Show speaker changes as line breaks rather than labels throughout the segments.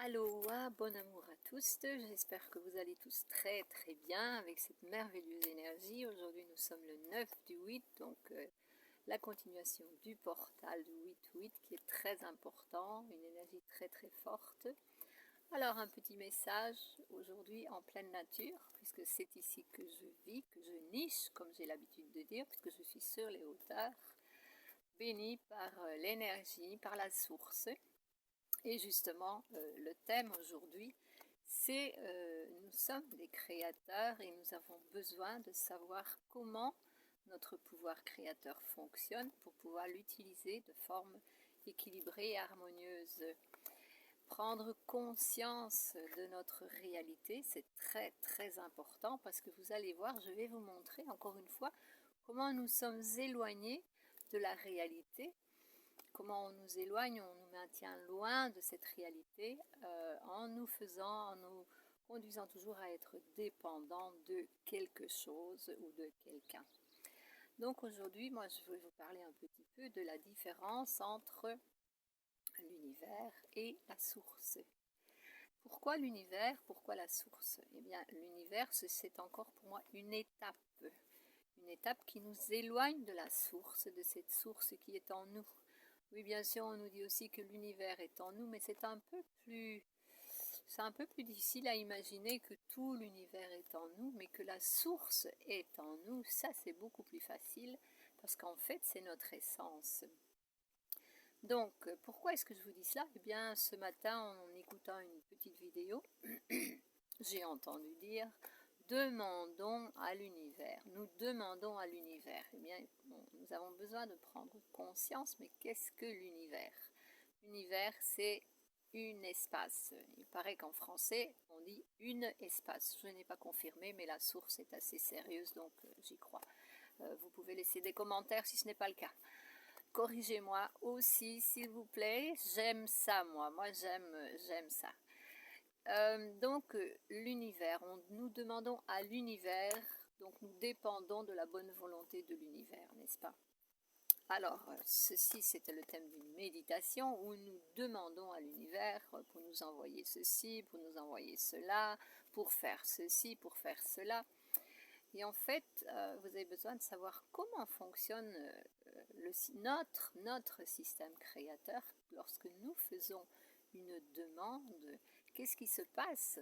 Aloha, bon amour à tous, j'espère que vous allez tous très très bien avec cette merveilleuse énergie. Aujourd'hui nous sommes le 9 du 8, donc la continuation du portal du 8-8 qui est très important, une énergie très très forte. Alors un petit message aujourd'hui en pleine nature, puisque c'est ici que je vis, que je niche comme j'ai l'habitude de dire, puisque je suis sur les hauteurs, bénie par l'énergie, par la source. Et justement, le thème aujourd'hui, c'est nous sommes des créateurs et nous avons besoin de savoir comment notre pouvoir créateur fonctionne pour pouvoir l'utiliser de forme équilibrée et harmonieuse. Prendre conscience de notre réalité, c'est très très important parce que vous allez voir, je vais vous montrer encore une fois comment nous sommes éloignés de la réalité. Comment on nous éloigne, on nous maintient loin de cette réalité en nous conduisant toujours à être dépendants de quelque chose ou de quelqu'un. Donc aujourd'hui, moi je vais vous parler un petit peu de la différence entre l'univers et la source. Pourquoi l'univers? Pourquoi la source? Eh bien, l'univers, c'est encore pour moi une étape qui nous éloigne de la source, de cette source qui est en nous. Oui, bien sûr, on nous dit aussi que l'univers est en nous, mais c'est un peu plus difficile à imaginer que tout l'univers est en nous, mais que la source est en nous, ça c'est beaucoup plus facile, parce qu'en fait c'est notre essence. Donc, pourquoi est-ce que je vous dis cela? Eh bien, ce matin, en écoutant une petite vidéo, j'ai entendu dire demandons à l'univers. Nous demandons à l'univers. Eh bien, nous avons besoin de prendre conscience, mais qu'est-ce que l'univers? L'univers, c'est une espace. Il paraît qu'en français, on dit une espace. Je n'ai pas confirmé, mais la source est assez sérieuse, donc j'y crois. Vous pouvez laisser des commentaires si ce n'est pas le cas. Corrigez-moi aussi, s'il vous plaît. J'aime ça, moi. Moi, j'aime ça. Donc l'univers, nous demandons à l'univers, donc nous dépendons de la bonne volonté de l'univers, n'est-ce pas? Alors ceci c'était le thème d'une méditation où nous demandons à l'univers pour nous envoyer ceci, pour nous envoyer cela, pour faire ceci, pour faire cela. Et en fait, vous avez besoin de savoir comment fonctionne notre système créateur lorsque nous faisons une demande. Qu'est-ce qui se passe?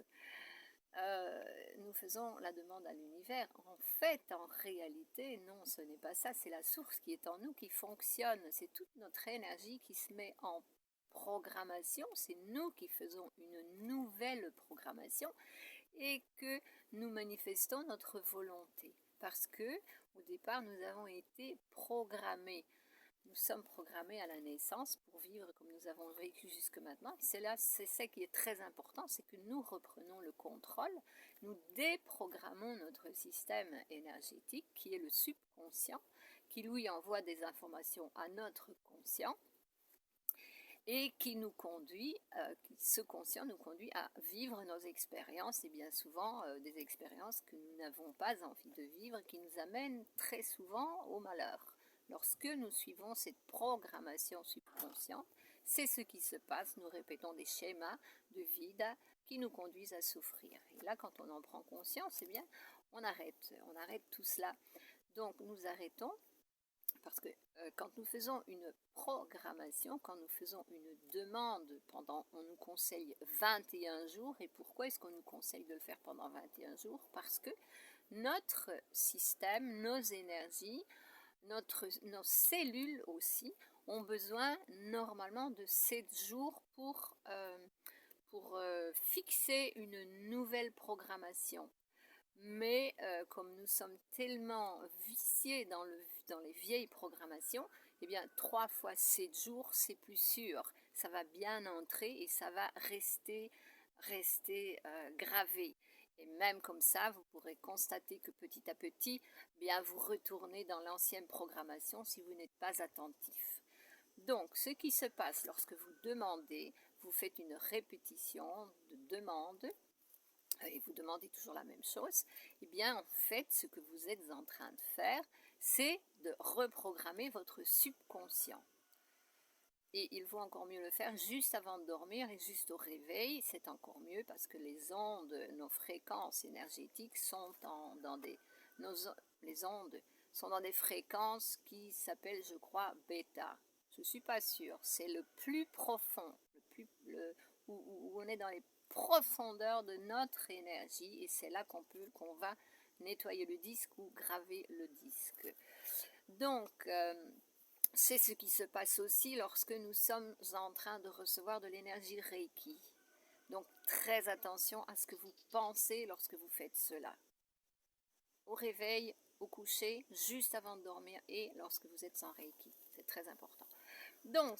Nous faisons la demande à l'univers. En fait, en réalité, non, ce n'est pas ça. C'est la source qui est en nous qui fonctionne. C'est toute notre énergie qui se met en programmation. C'est nous qui faisons une nouvelle programmation et que nous manifestons notre volonté. Parce que, au départ, nous avons été programmés. Nous sommes programmés à la naissance pour vivre comme nous avons vécu jusque maintenant. C'est ça qui est très important, c'est que nous reprenons le contrôle, nous déprogrammons notre système énergétique qui est le subconscient, qui lui envoie des informations à notre conscient et qui nous conduit, ce conscient nous conduit à vivre nos expériences et bien souvent des expériences que nous n'avons pas envie de vivre, qui nous amènent très souvent au malheur. Lorsque nous suivons cette programmation subconsciente, c'est ce qui se passe, nous répétons des schémas de vide qui nous conduisent à souffrir. Et là, quand on en prend conscience, eh bien, on arrête tout cela. Donc, nous arrêtons parce que quand nous faisons une programmation, quand nous faisons une demande on nous conseille 21 jours, et pourquoi est-ce qu'on nous conseille de le faire pendant 21 jours? Parce que notre système, nos énergies, nos cellules aussi ont besoin normalement de 7 jours pour fixer une nouvelle programmation. Mais comme nous sommes tellement viciés dans les vieilles programmations, eh bien 3 fois 7 jours, c'est plus sûr. Ça va bien entrer et ça va rester gravé. Et même comme ça, vous pourrez constater que petit à petit, bien vous retournez dans l'ancienne programmation si vous n'êtes pas attentif. Donc, ce qui se passe lorsque vous demandez, vous faites une répétition de demande et vous demandez toujours la même chose, eh bien en fait ce que vous êtes en train de faire, c'est de reprogrammer votre subconscient. Et il vaut encore mieux le faire juste avant de dormir et juste au réveil, c'est encore mieux parce que les ondes, nos fréquences énergétiques sont les ondes sont dans des fréquences qui s'appellent, je crois, bêta. Je ne suis pas sûre, c'est le plus profond, où on est dans les profondeurs de notre énergie et c'est là qu'on va nettoyer le disque ou graver le disque. Donc, c'est ce qui se passe aussi lorsque nous sommes en train de recevoir de l'énergie Reiki. Donc très attention à ce que vous pensez lorsque vous faites cela. Au réveil, au coucher, juste avant de dormir et lorsque vous êtes en Reiki. C'est très important. Donc,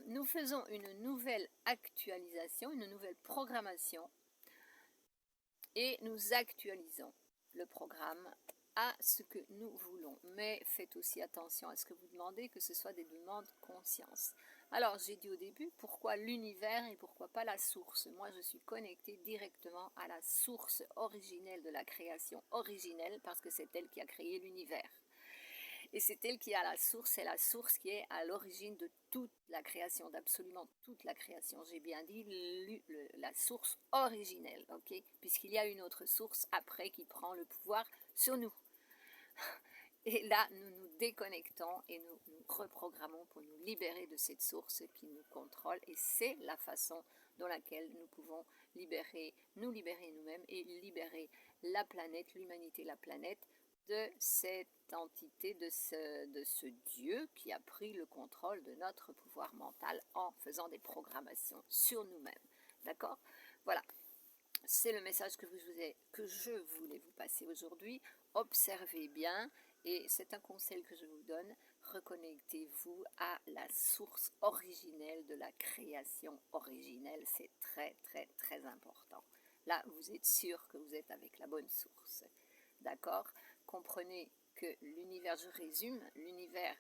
nous faisons une nouvelle actualisation, une nouvelle programmation et nous actualisons le programme à ce que nous voulons. Mais faites aussi attention à ce que vous demandez, que ce soit des demandes conscience. Alors, j'ai dit au début, pourquoi l'univers et pourquoi pas la source? Moi, je suis connectée directement à la source originelle de la création originelle parce que c'est elle qui a créé l'univers. Et c'est elle qui a la source, c'est la source qui est à l'origine de toute la création, d'absolument toute la création. J'ai bien dit la source originelle, ok? Puisqu'il y a une autre source après qui prend le pouvoir sur nous. Et là, nous nous déconnectons et nous nous reprogrammons pour nous libérer de cette source qui nous contrôle. Et c'est la façon dans laquelle nous pouvons nous libérer nous-mêmes et libérer la planète, l'humanité, la planète, de cette entité, de ce Dieu qui a pris le contrôle de notre pouvoir mental en faisant des programmations sur nous-mêmes. D'accord? Voilà. C'est le message que je voulais vous passer aujourd'hui. Observez bien et c'est un conseil que je vous donne. Reconnectez-vous à la source originelle de la création originelle. C'est très très très important. Là, vous êtes sûr que vous êtes avec la bonne source. D'accord? Comprenez que l'univers, je résume, l'univers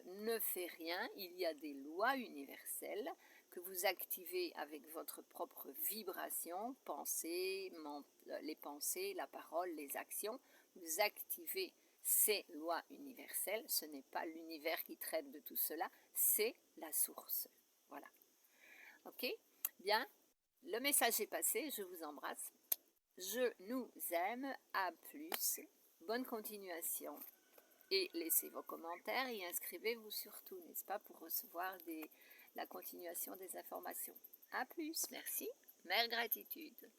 ne fait rien. Il y a des lois universelles que vous activez avec votre propre vibration, les pensées, la parole, les actions. Vous activez ces lois universelles. Ce n'est pas l'univers qui traite de tout cela, c'est la source. Voilà. Ok? Bien, le message est passé, je vous embrasse. Je nous aime, à plus. Bonne continuation. Et laissez vos commentaires et inscrivez-vous surtout, n'est-ce pas, pour recevoir la continuation des informations. À plus, merci. Mère gratitude.